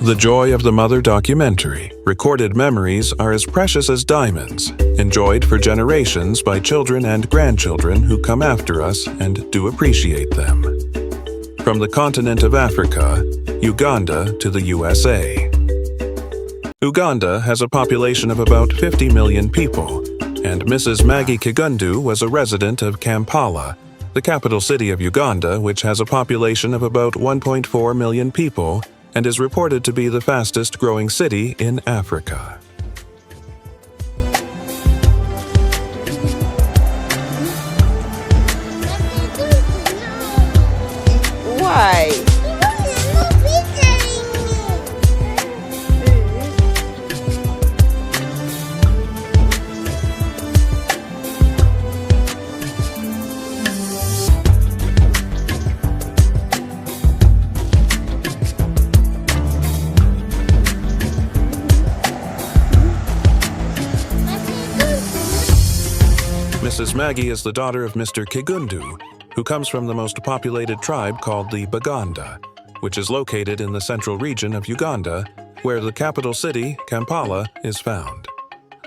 The Joy of the Mother documentary. Recorded memories are as precious as diamonds, enjoyed for generations by children and grandchildren who come after us and do appreciate them. From the continent of Africa, Uganda to the USA. Uganda has a population of about 50 million people, and Mrs. Maggie Kigundu was a resident of Kampala, the capital city of Uganda, which has a population of about 1.4 million people and is reported to be the fastest growing city in Africa. Why? Mrs. Maggie is the daughter of Mr. Kigundu, who comes from the most populated tribe called the Baganda, which is located in the central region of Uganda, where the capital city, Kampala, is found.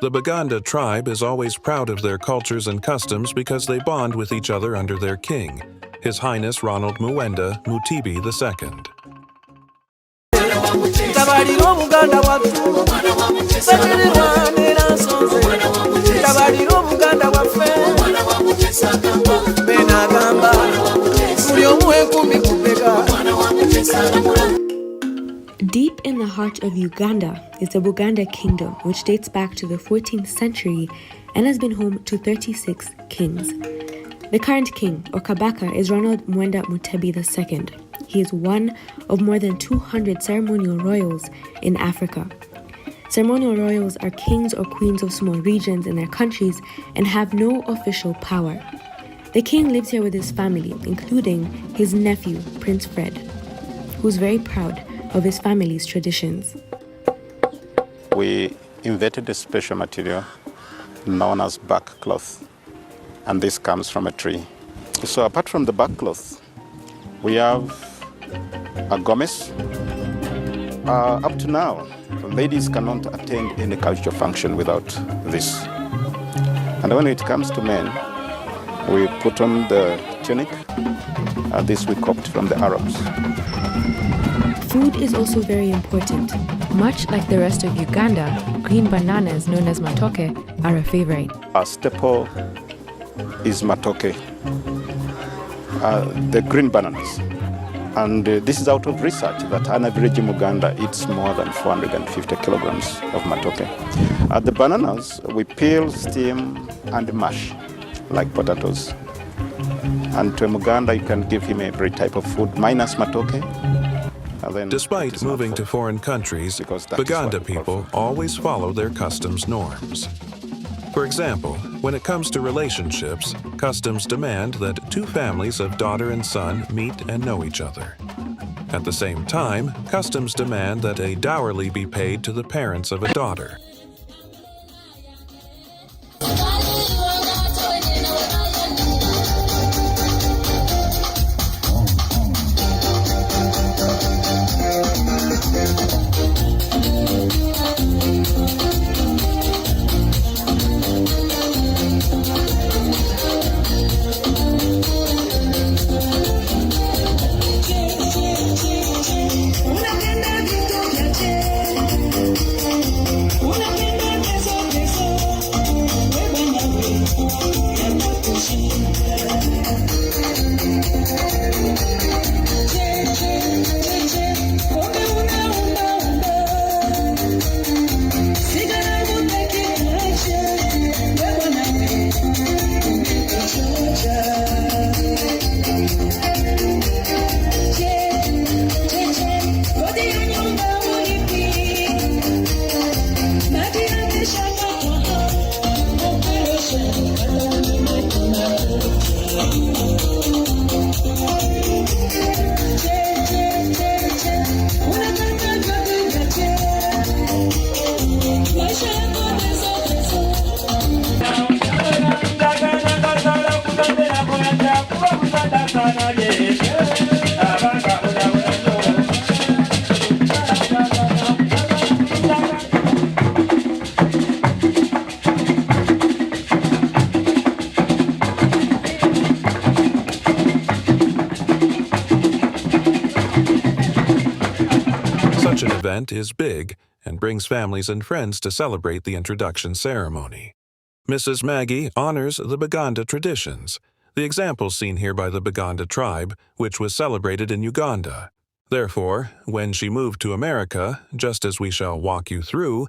The Baganda tribe is always proud of their cultures and customs because they bond with each other under their king, His Highness Ronald Muwenda Mutebi II. Deep in the heart of Uganda is the Buganda Kingdom, which dates back to the 14th century and has been home to 36 kings. The current king, or Kabaka, is Ronald Muwenda Mutebi II. He is one of more than 200 ceremonial royals in Africa. Ceremonial royals are kings or queens of small regions in their countries and have no official power. The king lives here with his family, including his nephew, Prince Fred, who's very proud of his family's traditions. We invented a special material known as bark cloth, and this comes from a tree. So apart from the bark cloth, we have a gomez. Up to now, ladies cannot attend any cultural function without this. And when it comes to men, we put on the tunic. This we copied from the Arabs. Food is also very important. Much like the rest of Uganda, green bananas known as matoke are a favorite. Our staple is matoke, the green bananas. And this is out of research that an average in Uganda eats more than 450 kilograms of matoke. The bananas, we peel, steam, and mash like potatoes. And to a Muganda, you can give him every type of food minus matoke. Despite moving to foreign countries, Baganda people always follow their customs norms. For example, when it comes to relationships, customs demand that two families of daughter and son meet and know each other. At the same time, customs demand that a dowry be paid to the parents of a daughter. Una event is big and brings families and friends to celebrate the introduction ceremony. Mrs. Maggie honors the Baganda traditions, the examples seen here by the Baganda tribe, which was celebrated in Uganda. Therefore, when she moved to America, just as we shall walk you through,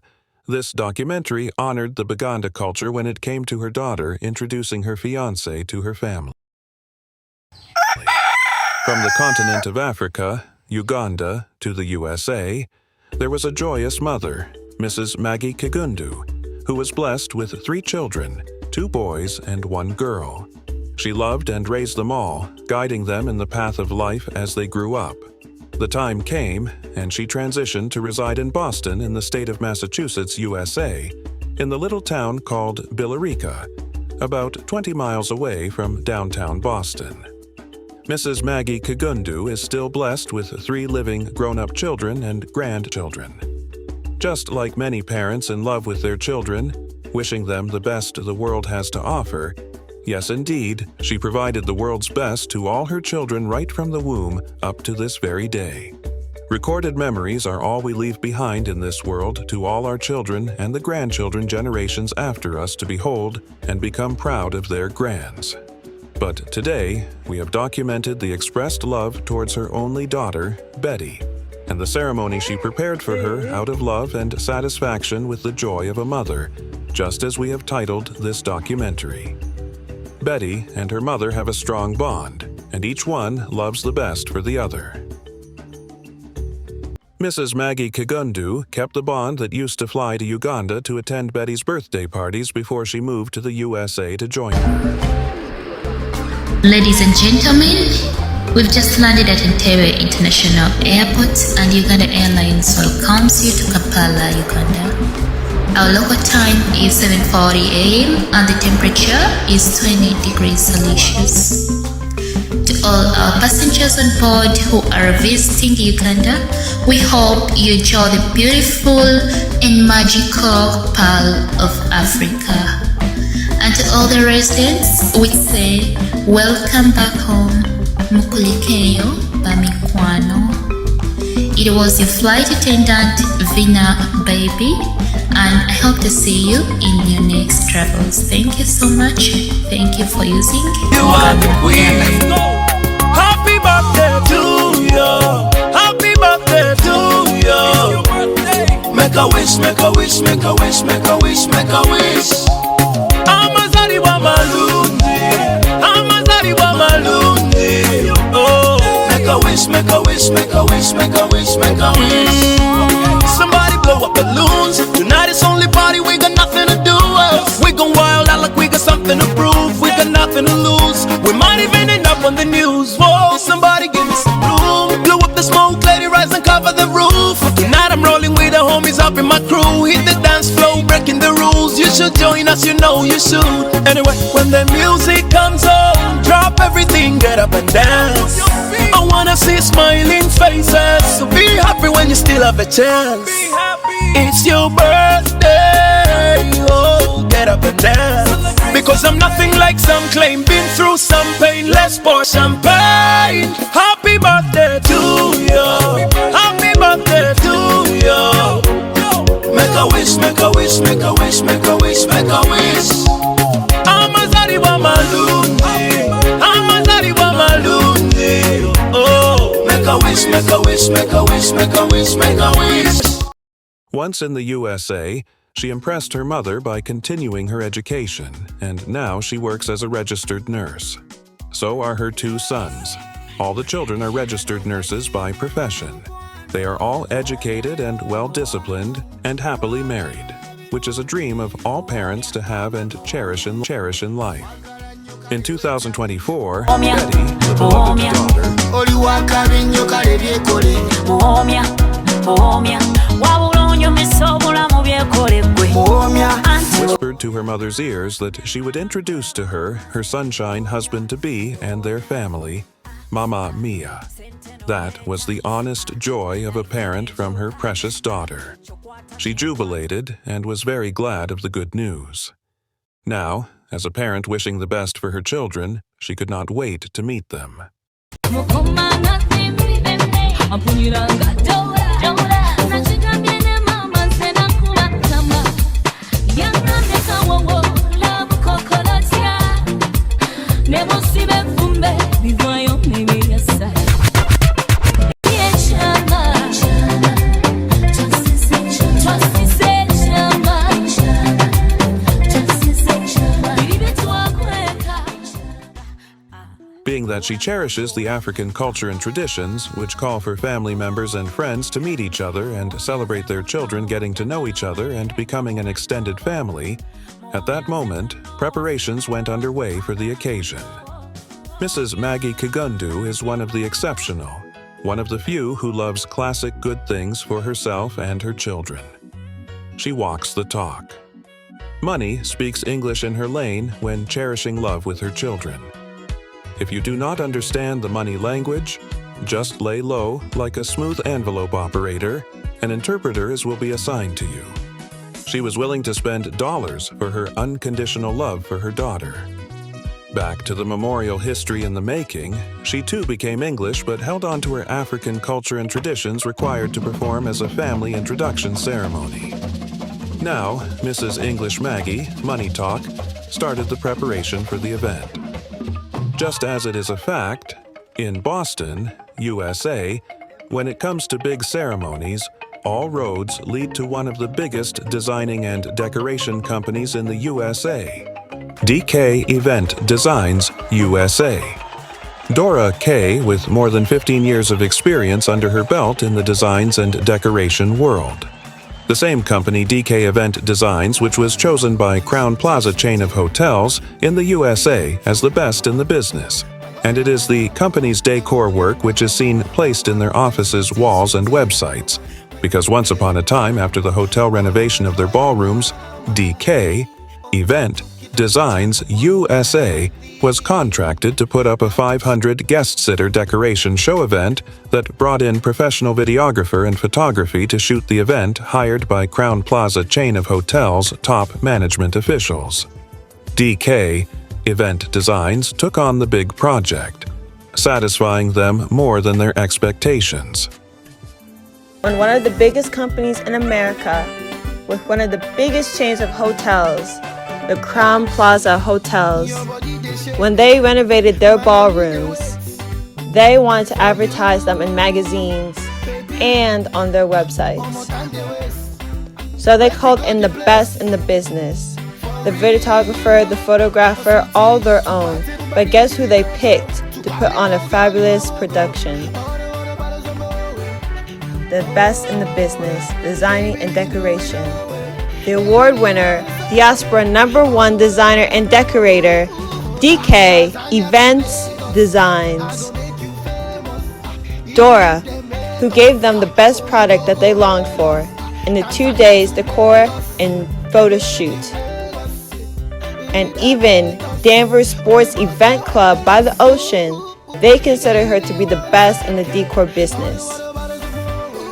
this documentary honored the Baganda culture when it came to her daughter introducing her fiancé to her family. From the continent of Africa, Uganda, to the USA, there was a joyous mother, Mrs. Maggie Kigundu, who was blessed with 3 children, 2 boys and 1 girl. She loved and raised them all, guiding them in the path of life as they grew up. The time came, and she transitioned to reside in Boston in the state of Massachusetts, USA, in the little town called Billerica, about 20 miles away from downtown Boston. Mrs. Maggie Kigundu is still blessed with 3 living grown-up children and grandchildren. Just like many parents in love with their children, wishing them the best the world has to offer, yes indeed, she provided the world's best to all her children right from the womb up to this very day. Recorded memories are all we leave behind in this world to all our children and the grandchildren generations after us to behold and become proud of their grands. But today, we have documented the expressed love towards her only daughter, Betty, and the ceremony she prepared for her out of love and satisfaction with the joy of a mother, just as we have titled this documentary. Betty and her mother have a strong bond, and each one loves the best for the other. Mrs. Maggie Kigundu kept the bond that used to fly to Uganda to attend Betty's birthday parties before she moved to the USA to join her. Ladies and gentlemen, we've just landed at Entebbe International Airport and Uganda Airlines welcomes you to Kampala, Uganda. Our local time is 7:40 a.m. and the temperature is 20 degrees Celsius. To all our passengers on board who are visiting Uganda, we hope you enjoy the beautiful and magical Pearl of Africa. And to all the residents, we say, welcome back home, Mukulikeyo Bamikwano. It was your flight attendant, Vina Baby, and I hope to see you in your next travels. Thank you so much. Thank you for using. You are the queen. Happy birthday to you. Happy birthday to you. Make a wish, make a wish, make a wish, make a wish, make a wish. Amazaliwa malungi, Amazaliwa malungi. Oh, make a wish, make a wish, make a wish, make a wish, make a wish. Somebody blow up balloons. Tonight is only party, we got nothing to do. We gon' wild out like we got something to prove. We got nothing to lose. We might even end up on the news. Whoa, somebody give me some room. Blow up the smoke, let it rise and cover the roof. Tonight I'm rolling with the homies up in my crew. Hit the dance floor, breaking the rules. You should join us, you know you should. Anyway, when the music comes on, drop everything, get up and dance. I wanna see smiling faces, so be happy when you still have a chance. It's your birthday, oh, get up and dance. Because I'm nothing like some claim, been through some pain, let's pour champagne. Happy birthday to you, happy birthday to you. Make a wish, make a wish, make a wish, make a wish, make a wish. Amazaliwa malungi, Amazaliwa malungi. Oh, make a wish, make a wish, make a wish, make a wish, make a wish. Once in the USA, she impressed her mother by continuing her education, and now she works as a registered nurse. So are her 2 sons. All the children are registered nurses by profession. They are all educated and well-disciplined and happily married, which is a dream of all parents to have and cherish in life. In 2024, Betty, the beloved daughter, whispered to her mother's ears that she would introduce to her sunshine husband-to-be and their family, Mama Mia. That was the honest joy of a parent from her precious daughter. She jubilated and was very glad of the good news. Now, as a parent wishing the best for her children, she could not wait to meet them. Being that she cherishes the African culture and traditions, which call for family members and friends to meet each other and celebrate their children getting to know each other and becoming an extended family, at that moment, preparations went underway for the occasion. Mrs. Maggie Kigundu is one of the exceptional, one of the few who loves classic good things for herself and her children. She walks the talk. Money speaks English in her lane when cherishing love with her children. If you do not understand the money language, just lay low like a smooth envelope operator, and interpreters will be assigned to you. She was willing to spend dollars for her unconditional love for her daughter. Back to the memorial history in the making, she too became English but held on to her African culture and traditions required to perform as a family introduction ceremony. Now, Mrs. English Maggie, Money Talk, started the preparation for the event. Just as it is a fact, in Boston, USA, when it comes to big ceremonies, all roads lead to one of the biggest designing and decoration companies in the USA, DK Event Designs USA. Dora Kay, with more than 15 years of experience under her belt in the designs and decoration world. The same company, DK Event Designs, which was chosen by Crown Plaza chain of hotels in the USA as the best in the business. And it is the company's decor work which is seen placed in their offices' walls and websites. Because once upon a time, after the hotel renovation of their ballrooms, DK Event Designs USA was contracted to put up a 500 guest-sitter decoration show event that brought in professional videographer and photography to shoot the event hired by Crown Plaza chain of hotels' top management officials. DK Event Designs took on the big project, satisfying them more than their expectations. When one of the biggest companies in America, with one of the biggest chains of hotels, the Crown Plaza Hotels, when they renovated their ballrooms, they wanted to advertise them in magazines and on their websites. So they called in the best in the business, the videographer, the photographer, all their own. But guess who they picked to put on a fabulous production? The best in the business, designing and decoration. The award winner, Diaspora #1 designer and decorator, DK Events Designs. Dora, who gave them the best product that they longed for in the 2 days decor and photo shoot. And even Danvers Sports Event Club by the ocean, they consider her to be the best in the decor business.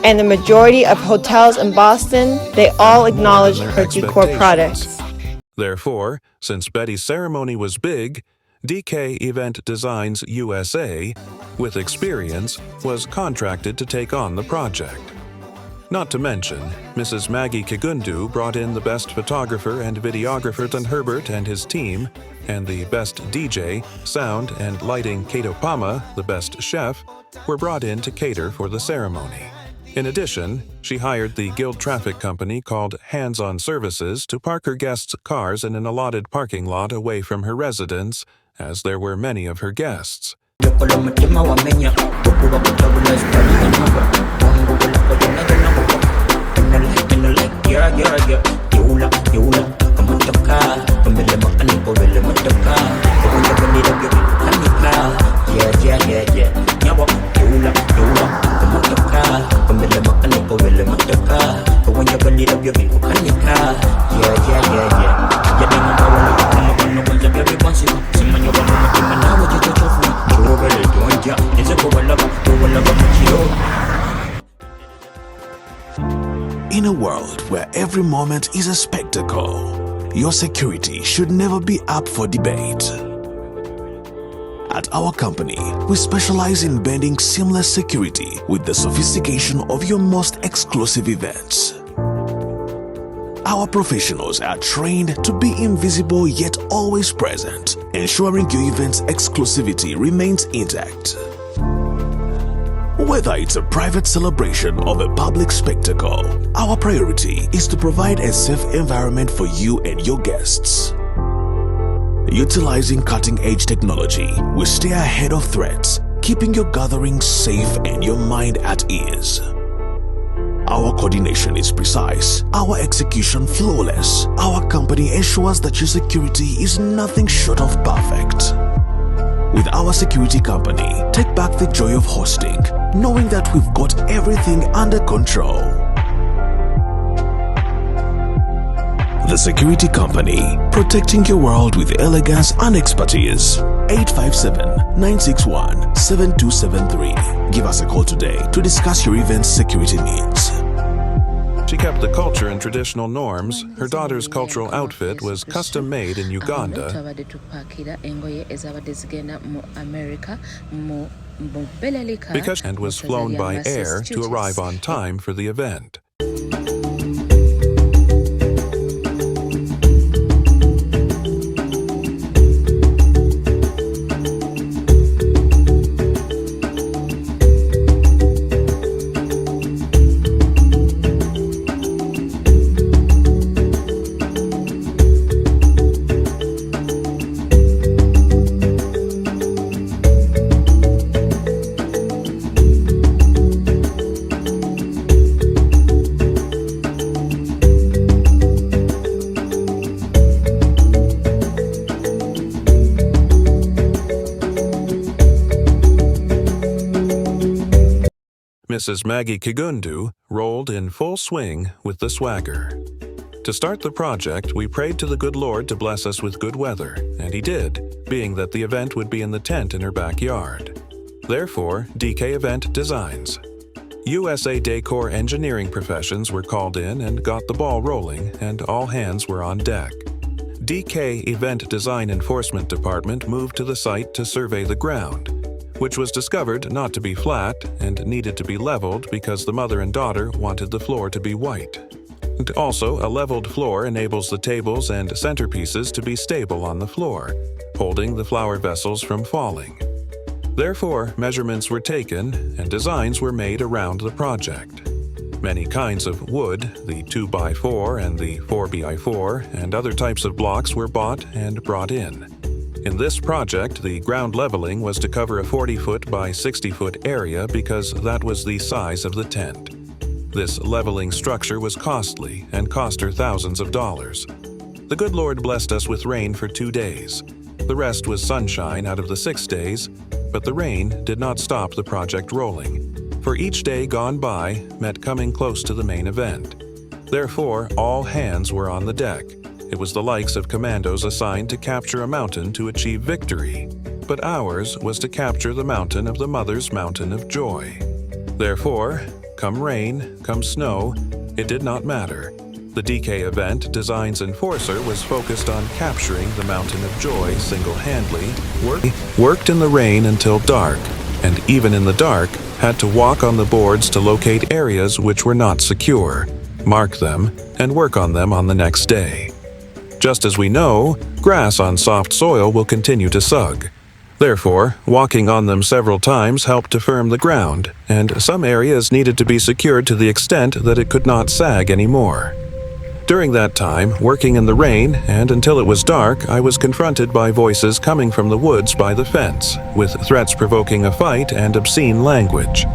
And the majority of hotels in Boston, they all acknowledge her decor products. Therefore, since Betty's ceremony was big, DK Event Designs USA, with experience, was contracted to take on the project. Not to mention, Mrs. Maggie Kigundu brought in the best photographer and videographer Don Herbert and his team, and the best DJ, sound, and lighting Kato Pama, the best chef, were brought in to cater for the ceremony. In addition, she hired the Guild Traffic Company called Hands On Services to park her guests' cars in an allotted parking lot away from her residence, as there were many of her guests. In a world where every moment is a spectacle, your security should never be up for debate. At our company, we specialize in blending seamless security with the sophistication of your most exclusive events. Our professionals are trained to be invisible yet always present, ensuring your event's exclusivity remains intact. Whether it's a private celebration or a public spectacle, our priority is to provide a safe environment for you and your guests. Utilizing cutting-edge technology, we stay ahead of threats, keeping your gatherings safe and your mind at ease. Our coordination is precise, our execution flawless. Our company ensures that your security is nothing short of perfect. With our security company, take back the joy of hosting, knowing that we've got everything under control. The Security Company, protecting your world with elegance and expertise. 857-961-7273. Give us a call today to discuss your event's security needs. She kept the culture and traditional norms. Her daughter's cultural outfit was custom made in Uganda because and was flown by air to arrive on time for the event. Mrs. Maggie Kigundu rolled in full swing with the swagger. To start the project, we prayed to the good Lord to bless us with good weather, and He did, being that the event would be in the tent in her backyard. Therefore, DK Event Designs. USA Decor engineering professions were called in and got the ball rolling, and all hands were on deck. DK Event Design Enforcement Department moved to the site to survey the ground, which was discovered not to be flat and needed to be leveled because the mother and daughter wanted the floor to be white. And also, a leveled floor enables the tables and centerpieces to be stable on the floor, holding the flower vessels from falling. Therefore, measurements were taken and designs were made around the project. Many kinds of wood, the 2x4 and the 4x4, and other types of blocks were bought and brought in. In this project, the ground leveling was to cover a 40-foot by 60-foot area because that was the size of the tent. This leveling structure was costly and cost her thousands of dollars. The good Lord blessed us with rain for 2 days. The rest was sunshine out of the 6 days, but the rain did not stop the project rolling, for each day gone by meant coming close to the main event. Therefore, all hands were on the deck. It was the likes of commandos assigned to capture a mountain to achieve victory, but ours was to capture the mountain of the mother's mountain of joy. Therefore, come rain, come snow, it did not matter. The DK Event Designs Enforcer was focused on capturing the mountain of joy single-handedly, worked in the rain until dark, and even in the dark, had to walk on the boards to locate areas which were not secure, mark them, and work on them on the next day. Just as we know, grass on soft soil will continue to sug. Therefore, walking on them several times helped to firm the ground, and some areas needed to be secured to the extent that it could not sag anymore. During that time, working in the rain, and until it was dark, I was confronted by voices coming from the woods by the fence, with threats provoking a fight and obscene language.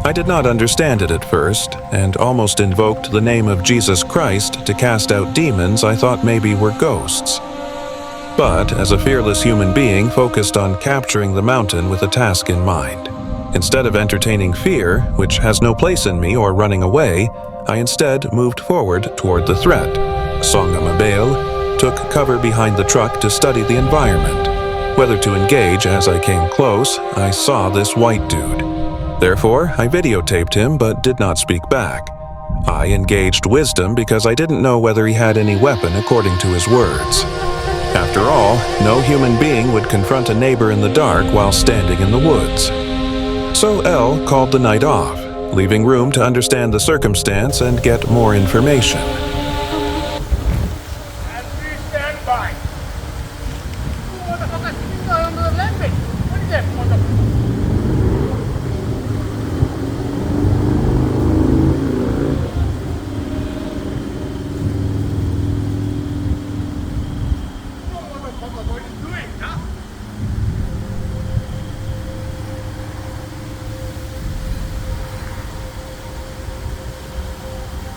I did not understand it at first, and almost invoked the name of Jesus Christ to cast out demons I thought maybe were ghosts. But, as a fearless human being focused on capturing the mountain with a task in mind, instead of entertaining fear, which has no place in me, or running away, I instead moved forward toward the threat. Songamabale took cover behind the truck to study the environment. Whether to engage as I came close, I saw this white dude. Therefore, I videotaped him but did not speak back. I engaged wisdom because I didn't know whether he had any weapon according to his words. After After all, no human being would confront a neighbor in the dark while standing in the woods. So Elle called the night off, leaving room to understand the circumstance and get more information. And please stand by. What the fuck is going on the language? What is that? What the motherfucker, what are you doing, huh?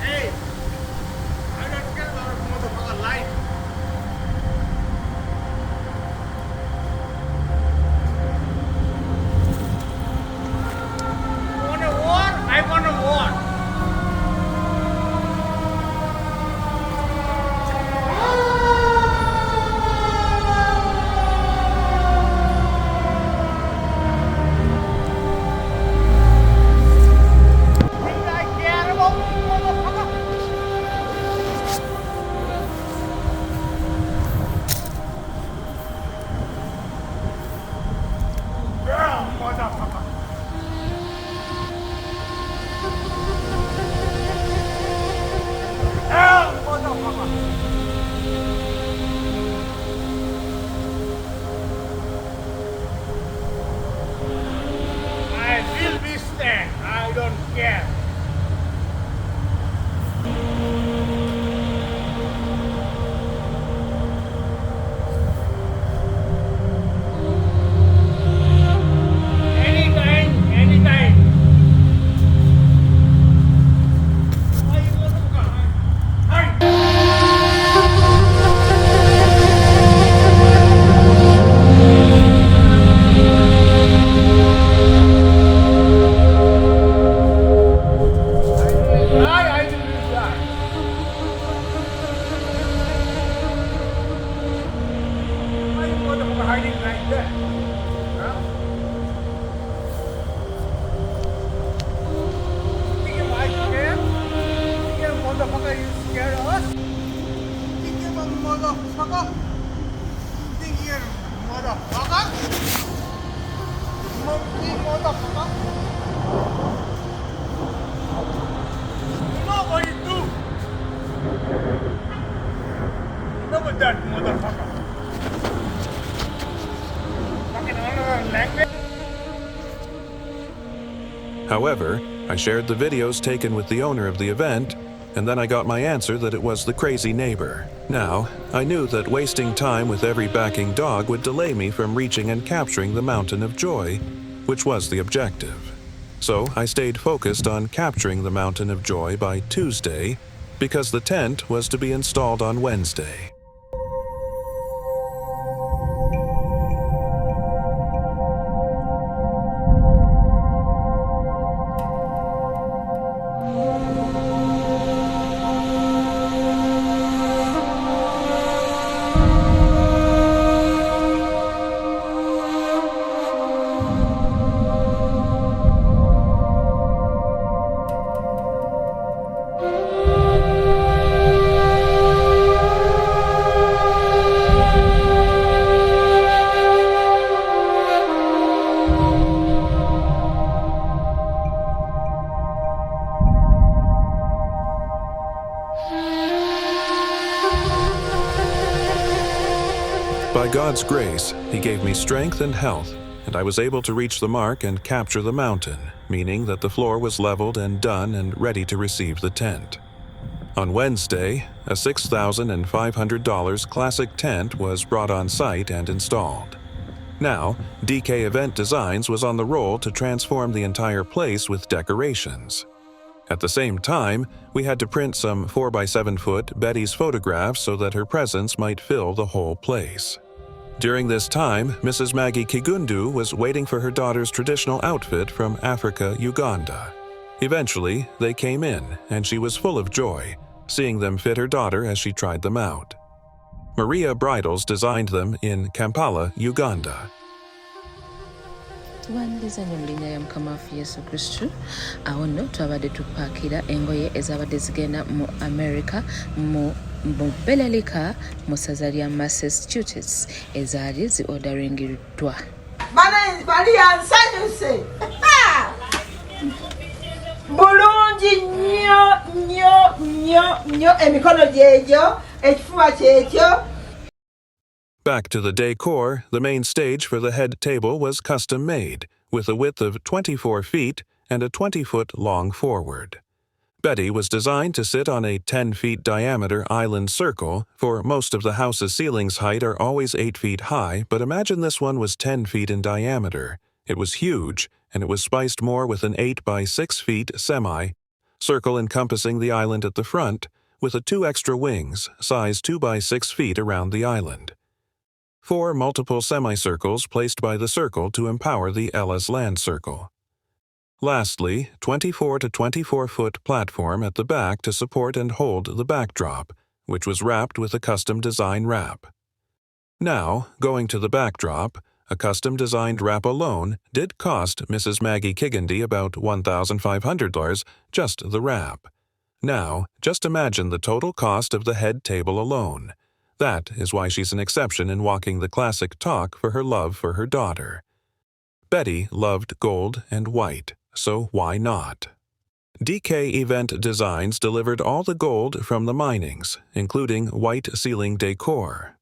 Hey! I don't care about a motherfucker life. You want a war? I want a war. Think I care about you, motherfucker? Girl, motherfucker. Hell, motherfucker. I will be stand. I don't care. Anytime, anytime. Why you motherfucker? Hey! I will die. Why you motherfucker hiding like that? Huh? Think you I care? Think you motherfucker you scared of us? Think you a motherfucker? Think you motherfucker? Monkey motherfucker? You know what you do? You know what that motherfucker? Fucking another language? However, I shared the videos taken with the owner of the event, and then I got my answer that it was the crazy neighbor. Now, I knew that wasting time with every backing dog would delay me from reaching and capturing the Mountain of Joy, which was the objective. So I stayed focused on capturing the Mountain of Joy by Tuesday, because the tent was to be installed on Wednesday. By God's grace, He gave me strength and health, and I was able to reach the mark and capture the mountain, meaning that the floor was leveled and done and ready to receive the tent. On Wednesday, a $6,500 classic tent was brought on site and installed. Now, DK Event Designs was on the roll to transform the entire place with decorations. At the same time, we had to print some 4x7-foot Betty's photographs so that her presence might fill the whole place. During this time, Mrs. Maggie Kigundu was waiting for her daughter's traditional outfit from Africa, Uganda. Eventually, they came in, and she was full of joy, seeing them fit her daughter as she tried them out. Maria Bridals designed them in Kampala, Uganda. Tuwaniriza nnyo mu linnya lya Mukama waffe Yesu Kristo. Awo nno twabadde tupaakira engoye ezabadde zigenda mu America mu mu Belalika mu ssaza lya Massachusetts ezaali ziodaringiddwa. Bali yansanyuse bulungi nnyo emikono gyegyo ekifuba kyekyo. Back to the decor, the main stage for the head table was custom made, with a width of 24 feet and a 20-foot long forward. Betty was designed to sit on a 10-feet diameter island circle, for most of the house's ceilings height are always 8 feet high, but imagine this one was 10 feet in diameter. It was huge, and it was spiced more with an 8 by 6 feet semi-circle encompassing the island at the front, with 2 extra wings, size 2 by 6 feet around the island. 4 multiple semicircles placed by the circle to empower the Ellis Land Circle. Lastly, 24 to 24-foot platform at the back to support and hold the backdrop, which was wrapped with a custom design wrap. Now, going to the backdrop, a custom designed wrap alone did cost Mrs. Maggie Kigundu about $1,500, just the wrap. Now, just imagine the total cost of the head table alone. That is why she's an exception in walking the classic talk for her love for her daughter. Betty loved gold and white, so why not? DK Event Designs delivered all the gold from the minings, including white ceiling decor.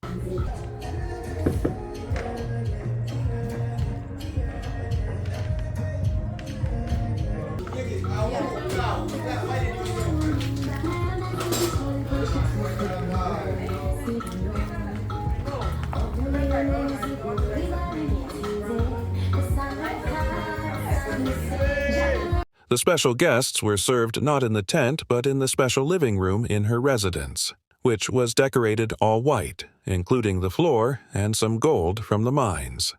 The special guests were served not in the tent but in the special living room in her residence, which was decorated all white, including the floor and some gold from the mines.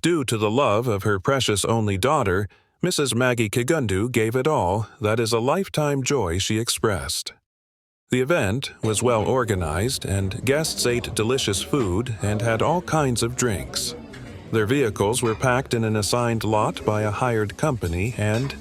Due to the love of her precious only daughter, Mrs. Maggie Kigundu gave it all. That is a lifetime joy she expressed. The event was well organized, and guests ate delicious food and had all kinds of drinks. Their vehicles were packed in an assigned lot by a hired company and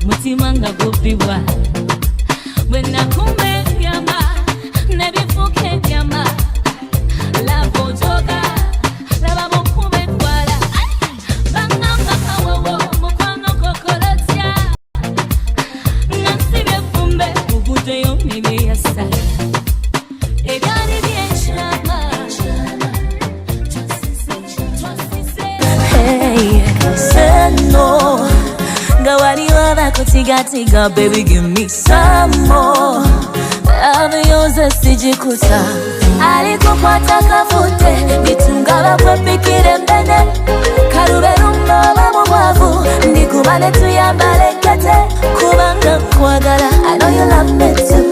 mutima nga gubibwa bwe nakumba ebyama nebifuuka ebyama laba ojoga laba mukuba enkwala bangamba kawowo mukwano kokolotya nansibye effumbe muguddeyo nebyeyasa ebyali byenkyama seno nga waliwo bakutiga baby give me some more abiyoze sijikuta alikukwata kavute bitunga bakwepikire mbene kaluberumba bamubwavu ndikubane tuyambalekete kubanga nkwagala I know you love me too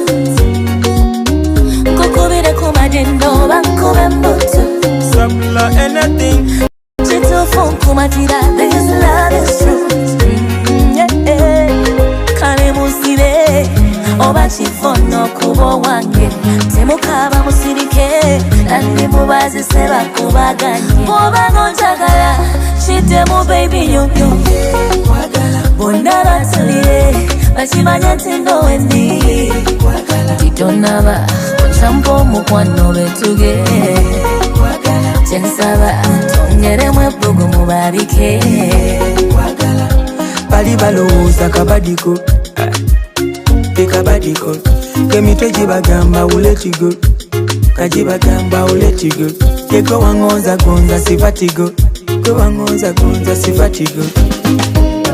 kukubire kumadendo bankube mbutu Samla anything chitufu nkumatira this love is true kale musibe oba kifono kubo wange temukaba musirike nandi mubazise bakubaganye bobanga njagala kitemu baby yo bonna batulire bakimanya nti ndowendi titonaba oncampa omukwano betuge kyensaba tongeremu ebbugu mubabike bali balowooza kabadiko ekabadiko kemitwe gibagamba uletigo kagibagamba uletigo yego wangonza gonza sifatigo gwe wangonza gonza sifatigo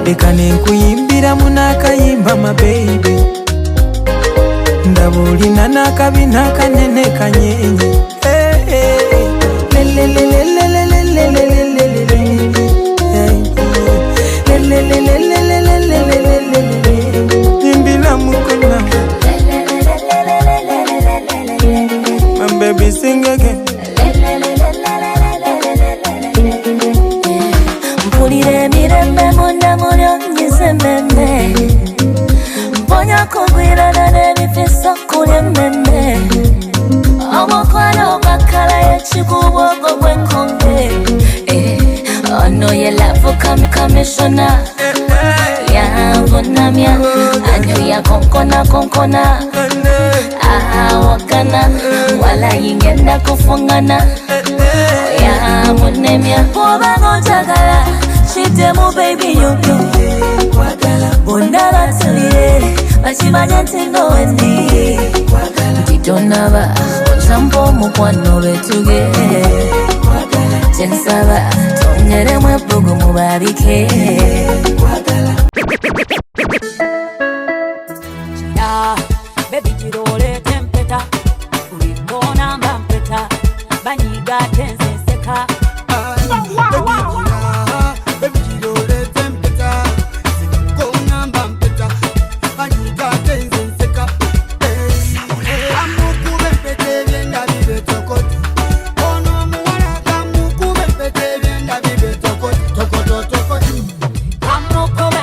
leka nenkuyimbira munakayimba mabeibe ndaba olina n'akabi n'akanene kanyenye My baby sing again. Mpulire mirembe munda mulyonyize mmemme mponya kugwirana n'ebifiso kulya emmemme omukwano gwakala y'ekikubogo gw'enkonge ono ye lavu kamishona yanvunamya anyo ya konkona wakana wala yingenda kufungana ya munemya kubanga njagala kitemu baby yo bonna batulire bakimanya nti ndowendi titonaba oncampa omukwano betuge kyensaba tongeremu ebbugu mubabike baby girole tempeta ulikona mampeta banyiga tenseseka Baby girole tempeta ulikona mampeta banyiga tenseseka amukube mpete byenda bibetokoti ono muwala kamukube mpete byenda bibetokoti tokoti amukube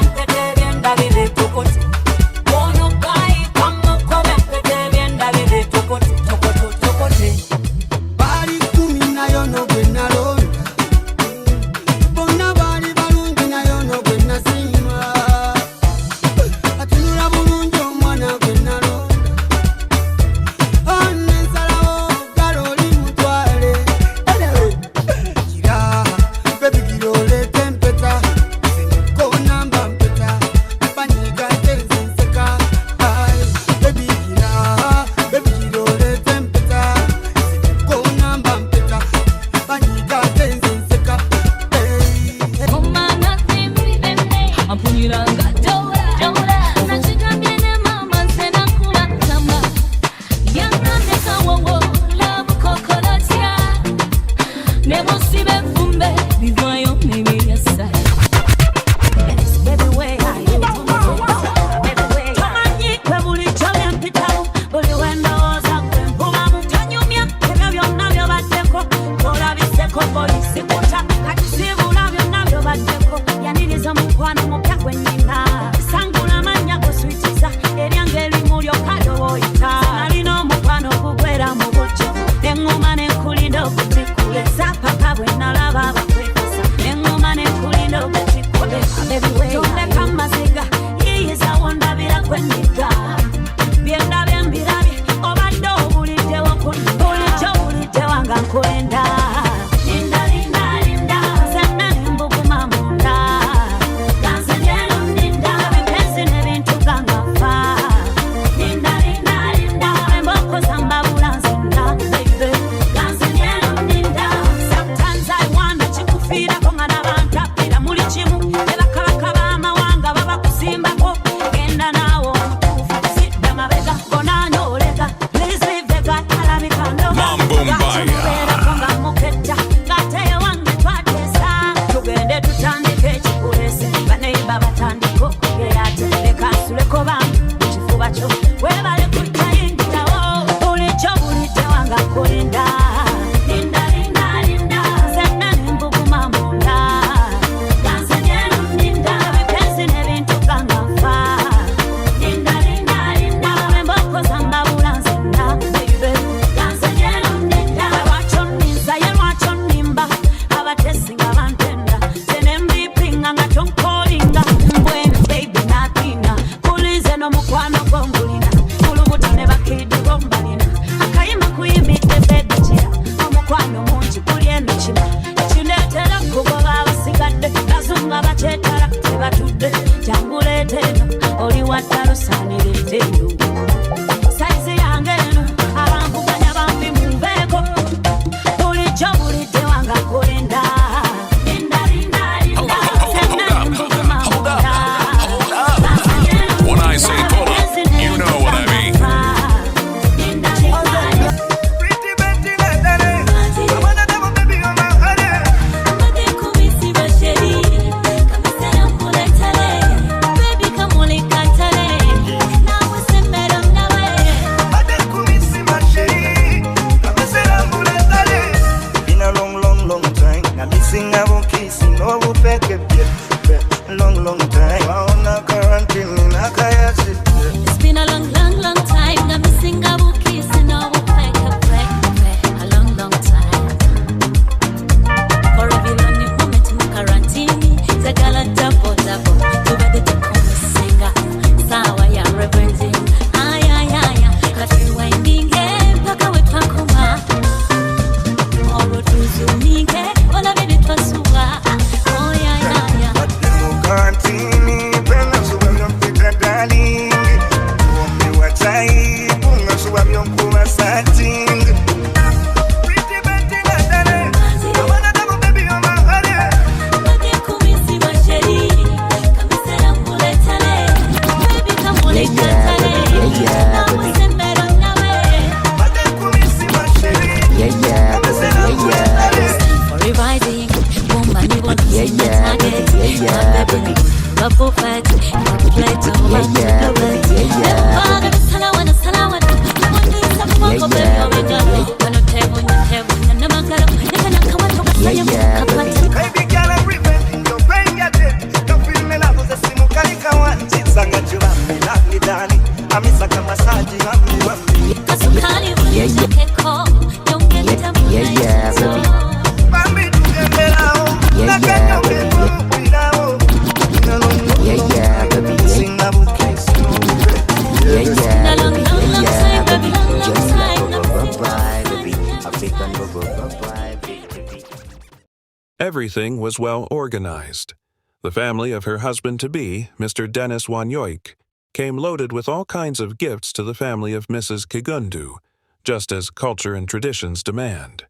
Everything was well organized. The family of her husband-to-be, Mr. Dennis Wanyoik, came loaded with all kinds of gifts to the family of Mrs. Kigundu, just as culture and traditions demand.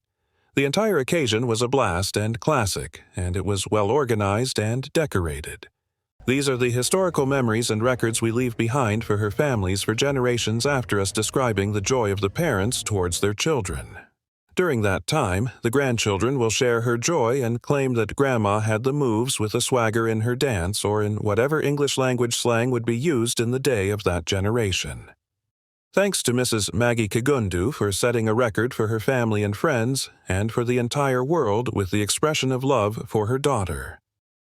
The entire occasion was a blast and classic, and it was well organized and decorated. These are the historical memories and records we leave behind for her families for generations after us, describing the joy of the parents towards their children. During that time, the grandchildren will share her joy and claim that Grandma had the moves with a swagger in her dance or in whatever English language slang would be used in the day of that generation. Thanks to Mrs. Maggie Kigundu for setting a record for her family and friends, and for the entire world with the expression of love for her daughter.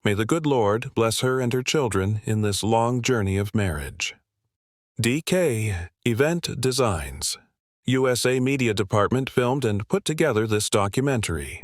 May the good Lord bless her and her children in this long journey of marriage. DK Event Designs USA Media Department filmed and put together this documentary.